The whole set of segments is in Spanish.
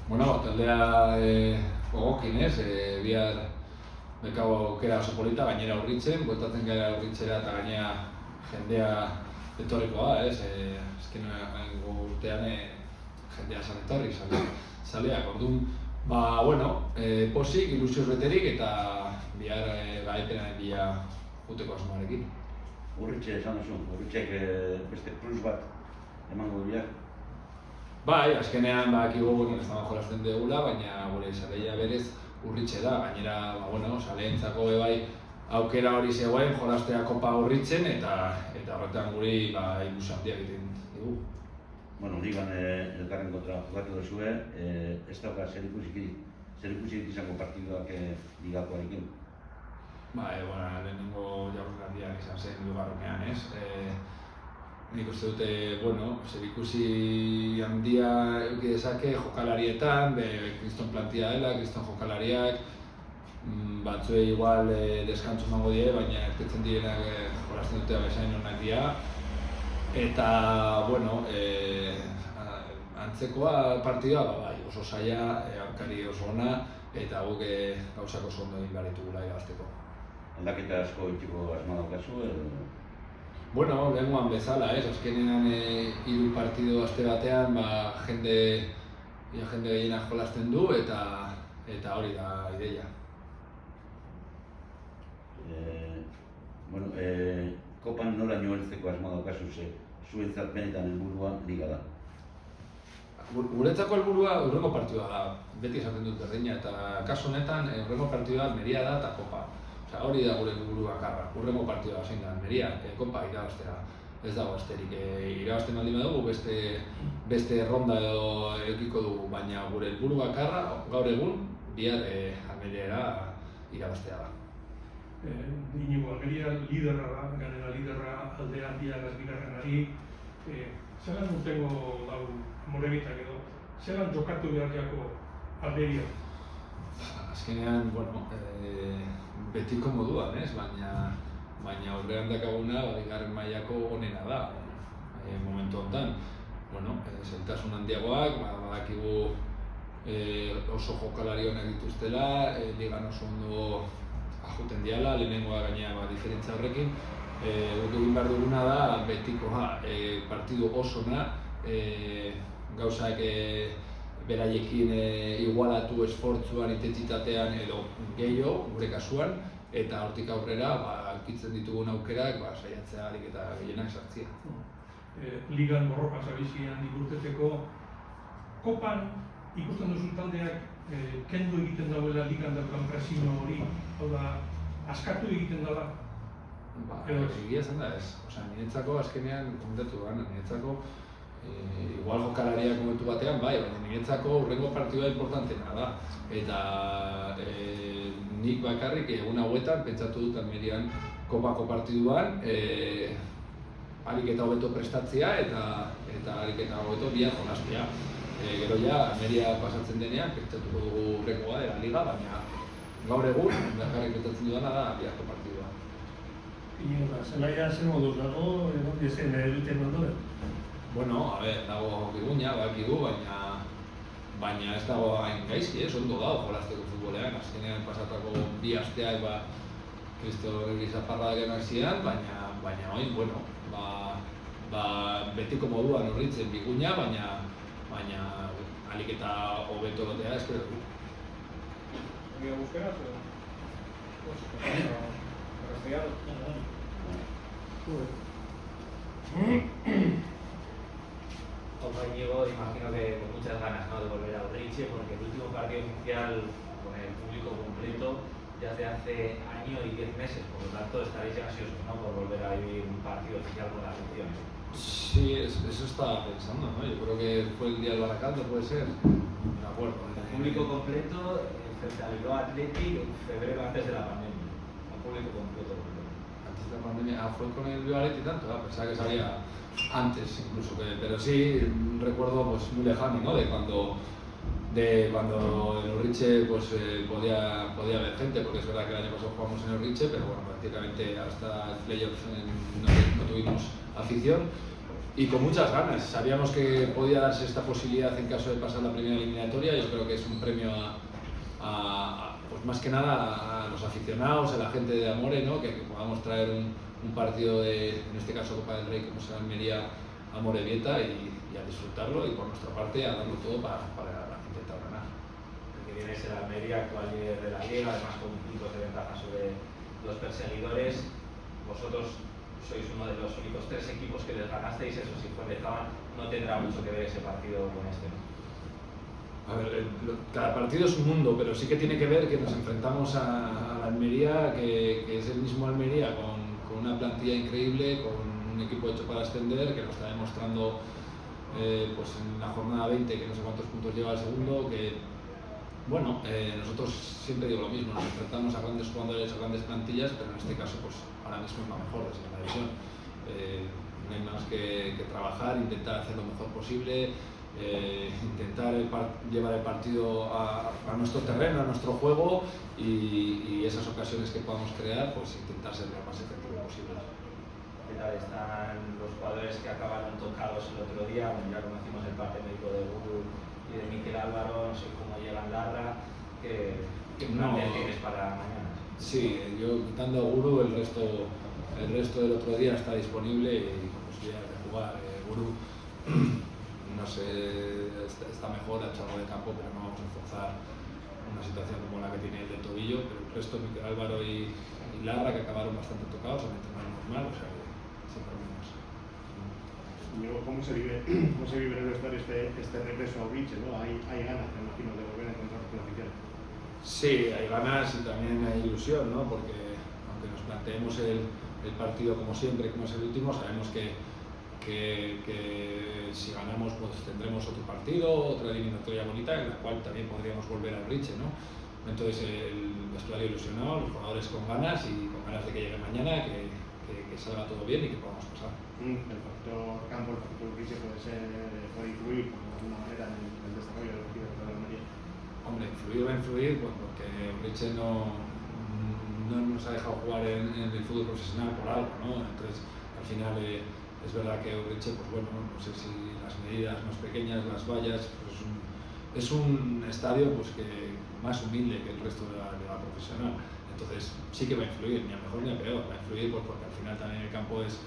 Bueno, taldea gogokin ez, bihar bekau aukera oso polita, gainera urritzen, bueltatzen gara urritzera eta gainera jendea etorrikoa, ez? Azken urtean jendea zan etorri, zaleak, orduan, posik, ilusioz beterik eta bihar garaipenaren bila juteko asmoarekin. Urritxe esan duzu, urritxek beste plus bat emango du bihar? Bai, azkenean badakigu ez dago jolasten dugula, baina gure zaleia berez urritxe da, gainera zaleentzako bai aukera hori zegoen jolastea kopa urritzen eta horretan guri ilusio handia egiten dugu. Bueno, ligan elkarren kontra jokatu duzue, ez dauka zer ikusirik izango partiduak ligakoarekin? Lehenengo jaurraldian izan zen hirugarrenean, ez? Nik uste dute, zerikusi handia eduki dezake jokalarietan, kriston plantia dela, kriston jokalariak, batzuei igual deskantzu emango die, baina ertetzen direnak jolasten dute bezain onak dira. Eta, antzekoa partidua, oso zaila, aurkari oso ona, eta guk gauzak oso ondo egin behar ditugula irabazteko. Aldaketa asko itxiko asma daukazu edo? Lehengoan bezala, azkenean 3 partido aste batean jende gehienak jolasten du eta hori da ideia. Kopan nola heltzeko asma daukazu zuentzat benetan helburua liga da? Guretzako helburua hurrengo partidua da, beti esaten dut berdina, eta kasu honetan hurrengo partidua Almeria da eta Kopa. Hori da gure helburu bakarra, hurrengo partidua zein da Almeria, Kopa irabaztera. Ez dago esterik, irabazten baldin badugu beste ronda edo edukiko dugu, baina gure helburu bakarra gaur egun bihar Almeriara irabaztea da. Inigo, Almeria liderra da, ganera liderra aldea biagaz bigarrenari. Zelan urtengo dago Morevitak edo, zelan jokatu beharriako Almeria? Azkenean, betiko moduan, baina aurrean dakaguna bigarren mailako onena da momentu honetan. Zailtasun handiagoak, badakigu oso jokalari onak dituztela, ligan oso ondo ajuten diala, lehenengoa gainera diferentzia horrekin. Guk egin behar duguna da betikoa, partidu oso ona, gauzak beraiekin igualatu esfortzuan, intentsitatean edo gehiago, gure kasuan, eta hortik aurrera aurkitzen ditugun aukerak saiatzea ahalik eta gehienak sartzea. Ligan borroka zabizian ikurteteko, Kopan ikusten duzu taldeak kendu egiten dauela ligan daukan presio hori, hau da, askatu egiten dela? Egia zen da ez, niretzako azkenean komentatu da, niretzako igual jokalariak momentu batean baina niretzako hurrengo partidua importantena da. Eta nik bakarrik egun hauetan pentsatu dut Almerian Kopako partiduan ahalik eta hobeto prestatzea eta ahalik eta hobeto bihar jolastea. Gero Almeria pasatzen denean pentsatuko dugu hurrengoa dela liga, baina gaur egun bakarrik pentsatzen dudana da biharko partidua. Zelaia zer moduz dago, ezen eduten ondoren? Dago Biguña, bakigu, baina ez dago hain gaizki, ondo dago jolasteko futbolean. Azkenean pasatako 2 asteak kristo gizaparradak enak zidan, baina orain, betiko moduan horritzen Biguña, baina ahalik eta hobeto egotea espero dugu. ¿Amigo Busqueras o castellano? Como Íñigo, imagino que con muchas ganas, ¿no?, de volver a Urriche, porque el último partido oficial con el público completo ya de hace año y 10 meses, por lo tanto estaréis ansiosos, ¿no?, por volver a vivir un partido oficial con las selecciones. Sí, eso estaba pensando, ¿no? Yo creo que fue el día del Baracaldo, puede ser. No me acuerdo. El público completo frente al Bilbao Athletic en febrero antes de la pandemia. El público completo. Antes de la pandemia, fue con el Bilbao Athletic tanto, pensaba que salía antes incluso, pero sí recuerdo muy lejano, ¿no? De cuando en Urriche podía haber gente, porque es verdad que el año pasado jugamos en Urriche, pero prácticamente hasta el playoff no tuvimos afición. y con muchas ganas. Sabíamos que podía darse esta posibilidad en caso de pasar la primera eliminatoria. Yo creo que es un premio pues más que nada a los aficionados, a la gente de Amore, ¿no? que podamos traer un partido en este caso Copa del Rey como sea Almería a Amorebieta y a disfrutarlo, y por nuestra parte a darlo todo para intentar ganar. El que viene es el Almería, actual líder de la Liga, además con puntos de ventaja sobre los perseguidores. Vosotros sois uno de los únicos 3 equipos que les ganasteis, eso sí fue de Zaban, no tendrá mucho que ver ese partido con este, ¿no? A ver, cada partido es un mundo, pero sí que tiene que ver que nos enfrentamos a la Almería, que es el mismo Almería, con una plantilla increíble, con un equipo hecho para ascender, que lo está demostrando pues en la jornada 20, que no sé cuántos puntos lleva el segundo, que bueno, nosotros siempre digo lo mismo, nos enfrentamos a grandes jugadores, a grandes plantillas, pero en este caso pues ahora mismo es la mejor de segunda división. No hay más que trabajar, intentar hacer lo mejor posible, intentar llevar el partido a nuestro terreno, a nuestro juego, y esas ocasiones que podamos crear, pues intentar ser lo más efectivo posible. ¿Qué tal están los jugadores que acabaron tocados el otro día? Bueno, ya conocimos el parte médico de Guru y de Mikel Álvaro, no sé cómo llegan Larra, ¿qué plan tienes para mañana? Sí, yo quitando a Guru, el resto del otro día está disponible y con posibilidades de jugar. Guru no sé, está mejor, ha hecho algo de campo, pero no vamos a forzar una situación como la que tiene el de tobillo, pero el resto, Mikel Álvaro y Larra, que acabaron bastante tocados, han entrenado normal, o sea que sin problemas. ¿Cómo se vive en el vestuario este regreso a Ubriche, ¿no? Hay ganas, me imagino, de volver a encontrarse con la afición. Sí, hay ganas y también hay ilusión, ¿no? Porque aunque nos planteemos el partido como siempre, como es el último, sabemos que si ganamos pues tendremos otro partido, otra eliminatoria bonita en la cual también podríamos volver al Ubriche, ¿no? Entonces el vestuario ilusionado, los jugadores con ganas y con ganas de que llegue mañana, que salga todo bien y que podamos pasar. El factor campo, el factor Ubriche puede influir de alguna manera en el desarrollo del partido de la Almería. Hombre, influir va a influir pues, porque Ubriche no nos ha dejado jugar en el fútbol profesional por algo, ¿no? Entonces al final es verdad que Ubriche, pues bueno, no sé si las medidas más pequeñas, las vallas, pues es un estadio pues que más humilde que el resto de la liga profesional. Entonces sí que va a influir, ni a mejor ni a peor, va a influir pues, porque al final también el campo es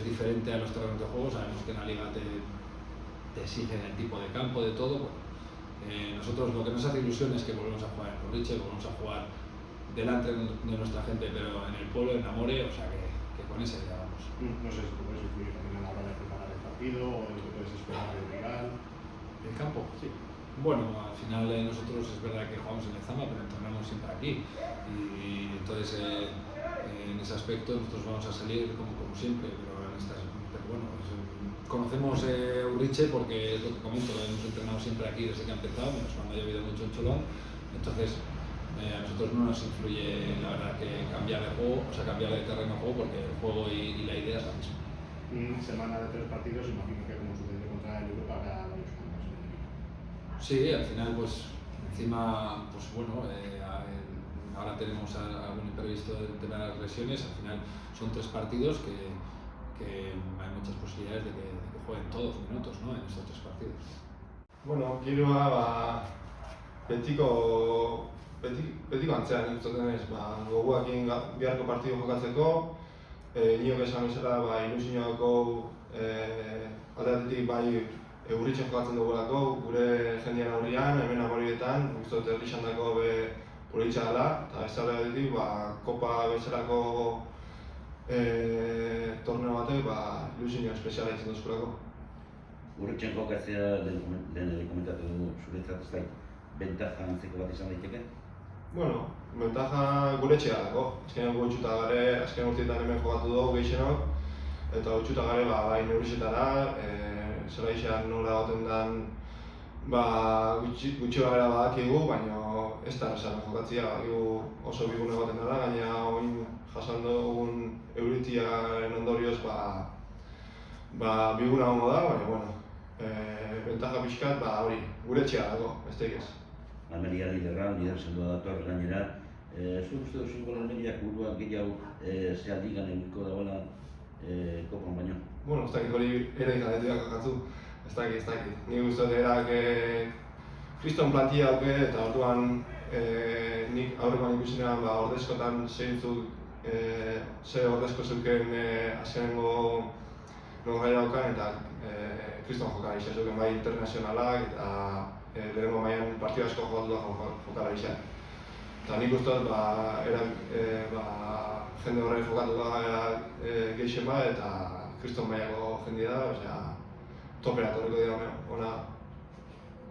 diferente a los terrenos de juego. Sabemos que en la liga te exigen el tipo de campo, de todo. Bueno, nosotros lo que nos hace ilusión es que volvemos a jugar en Ubriche, volvemos a jugar delante de nuestra gente, pero en el pueblo, en Amore, o sea que con esa idea vamos. No sé si puedes influir también a la hora de preparar el partido o de lo que puedes esperar del rival. ¿El campo? Sí. Bueno, al final nosotros es verdad que jugamos en el Zama, pero entrenamos siempre aquí. Y entonces en ese aspecto nosotros vamos a salir como siempre, pero bueno, conocemos Ubriche porque es lo que comento, hemos entrenado siempre aquí desde que ha empezado, menos cuando ha llovido mucho en Cholón. Entonces a nosotros no nos influye la verdad que cambiar de juego, o sea cambiar de terreno de juego, porque el juego y la idea es la misma. Semana de 3 partidos, imagino que como sucedió contra el Europa habrá varios cambios en el equipo. Sí, al final pues encima pues bueno, ahora tenemos algún imprevisto del tema de las lesiones. Al final son 3 partidos que hay muchas posibilidades de que jueguen todos minutos, ¿no? En estos 3 partidos. Bueno, giroa betiko antzean ikusten ez, gogoakin biharko partidu jokatzeko, niok esan bezala ilusioko aldeatetik bai Ubritzen jokatzen dugulako, gure jendean aurrian, hemen Amorietan, uste dut herri xandako politxa dela, eta ez aldeatetik Kopa bezalako torneo batek ilusio espeziala izan duzkulako. Ubritzen jokatzea lehen komentatu dugu, zuretzat ez da, bentaja antzeko bat izan daiteke? Bueno, bentaja gure etxea dago. Azkenean gu utxuta gare, azken urtietan hemen jokatu dugu gehixenok, eta utxuta gare bai Neurrizetara, zela izan nola goten den gutxi bagara badakigu, baina ez da errazaren jokatzea, bakigu oso bigune baten dara, gaina oin jasan dugun euritiaren ondorioz biguna hongo da, baina bueno, bentaja pixkat hori, gure etxea dago, besterik ez. Almeria liderra, lider sendua dator gainera. Zuk uste duzu Almeriak buruak gehiago zealdigan eguiko dagoela kopan baino. Bueno, ez dakit hori ere izatetuak akatzu, ez dakit. Ni guztot erak kriston plantilla dauke eta orduan nik aurrekoan ikusinean ordezkotan zeintzuk ze ordezko zeuken azkenengo gai daukan eta kriston jokalari zeuken bai internazionalak eta lehenengo mailan partidu asko jokalari izan. Eta nik guztot jende horrek jokatu da gehixen bat eta kriston mailako jendea da, osea, topera torriko dira ona.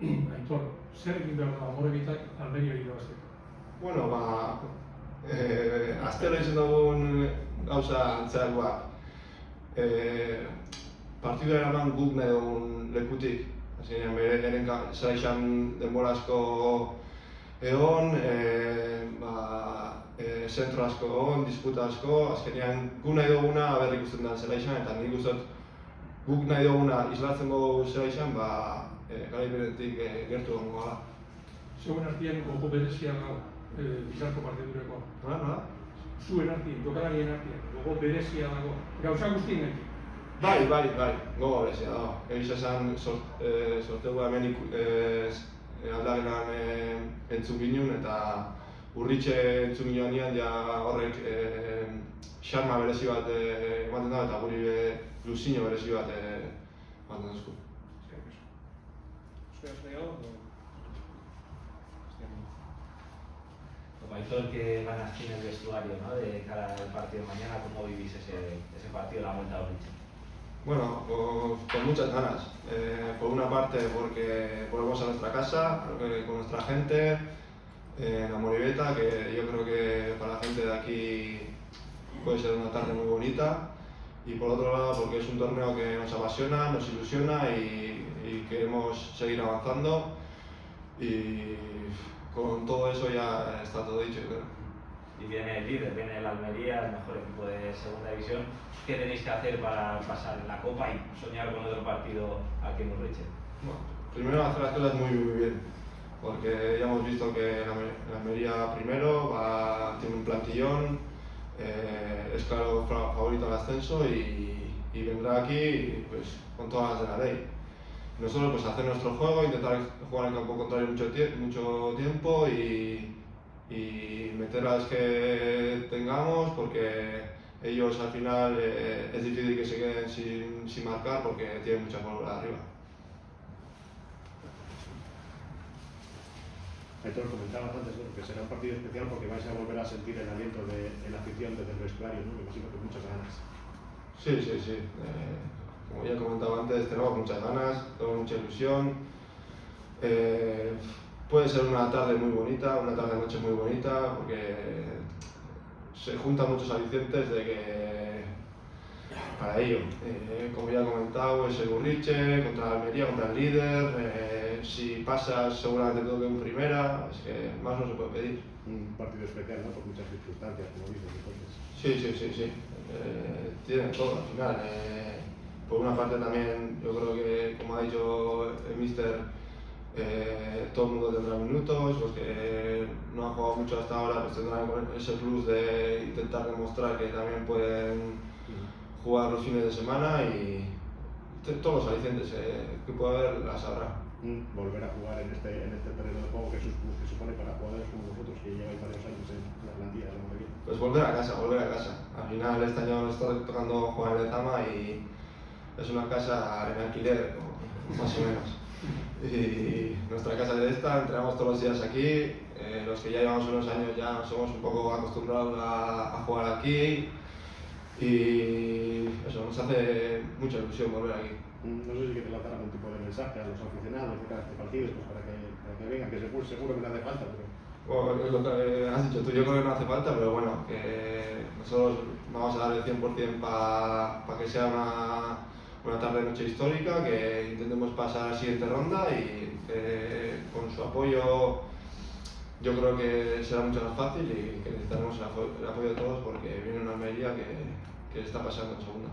Aitor, zer egin behar da Amorebitak Almeriari irabazteko? Bueno, astero izan dugun gauza antzeakoak. Partidua eraman guk nahi dugun lekutik. Azkenean beren zara izan denbora asko egon, zentro asko egon, disputa asko, azkenean guk nahi duguna berri ikusten da zela izan eta nik guztot guk nahi duguna islatzen dugu zela izan, garaipenetik gertu egongo gara. Zeuen artean gogo berezia dago bizarko partidureko. Nola? Zuen artean, jokalarien artean, gogo berezia dago. Gauza guztien gaitik. Bai, gogo berezia dago. Egiz esan sortegua hemen aldagenan entzun ginen eta Urritxe entzun ginen nian ja horrek xarma berezi bat ematen da eta guri luziño berezi bat ematen duzku. Aitor, que ganaste en el vestuario, ¿no? De cara al partido de mañana, ¿cómo vivís ese partido de la Vuelta a Urritxe? Bueno, con muchas ganas. Por una parte porque volvemos a nuestra casa, con nuestra gente, en Amorebieta, que yo creo que para la gente de aquí puede ser una tarde muy bonita. Y por otro lado porque es un torneo que nos apasiona, nos ilusiona y queremos seguir avanzando. Y con todo eso ya está todo dicho, yo creo. Y viene el líder, viene el Almería, el mejor equipo de segunda división. ¿Qué tenéis que hacer para pasar en la Copa y soñar con otro partido aquí en Urritxe? Bueno, primero hacer las cosas muy bien, porque ya hemos visto que el Almería primero tiene un plantillón, es claro favorito al ascenso y vendrá aquí pues, con todas las de la ley. Nosotros pues hacer nuestro juego, intentar jugar en campo contrario mucho tiempo y meter las que tengamos porque ellos al final es difícil que se queden sin marcar porque tienen mucha bola arriba. Aitor, comentabas antes que será un partido especial porque vais a volver a sentir el aliento de la afición desde el vestuario, ¿no? Me imagino que muchas ganas. Sí. Como ya he comentado antes, tenemos muchas ganas, tenemos mucha ilusión. Puede ser una tarde muy bonita, una tarde-noche muy bonita, porque se juntan muchos alicientes de que para ello. Como ya he comentado, es el Urritxe contra la Almería, contra el líder. Si pasas, seguramente te toque en primera, es que más no se puede pedir. Un partido especial, ¿no? Por muchas circunstancias, como dices, entonces. Sí. Tienen todo al final. Por una parte también, yo creo que, como ha dicho el míster, todo el mundo tendrá minutos, los que no han jugado mucho hasta ahora pues tendrán ese plus de intentar demostrar que también pueden jugar los fines de semana y todos los alicientes que pueda haber las habrá. Volver a jugar en este terreno de juego que supone para jugadores como vosotros que lleváis varios años en la plantilla de la Morevieta. Pues volver a casa. Al final este año nos está tocando jugar en Lezama y es una casa en alquiler, más o menos. Y nuestra casa es esta, entrenamos todos los días aquí, los que ya llevamos unos años ya somos un poco acostumbrados a jugar aquí y eso nos hace mucha ilusión volver aquí. No sé si quieres lanzar algún tipo de mensaje a los aficionados de cada este partido pues para que vengan, que seguro que no hace falta. Pero... Bueno, lo que has dicho tú, yo creo que no hace falta, pero bueno, que nosotros vamos a dar el 100% para que sea una tarde-noche histórica, que intentemos pasar a la siguiente ronda y que con su apoyo yo creo que será mucho más fácil y que necesitaremos el apoyo de todos porque viene una Almería que está pasando en segunda.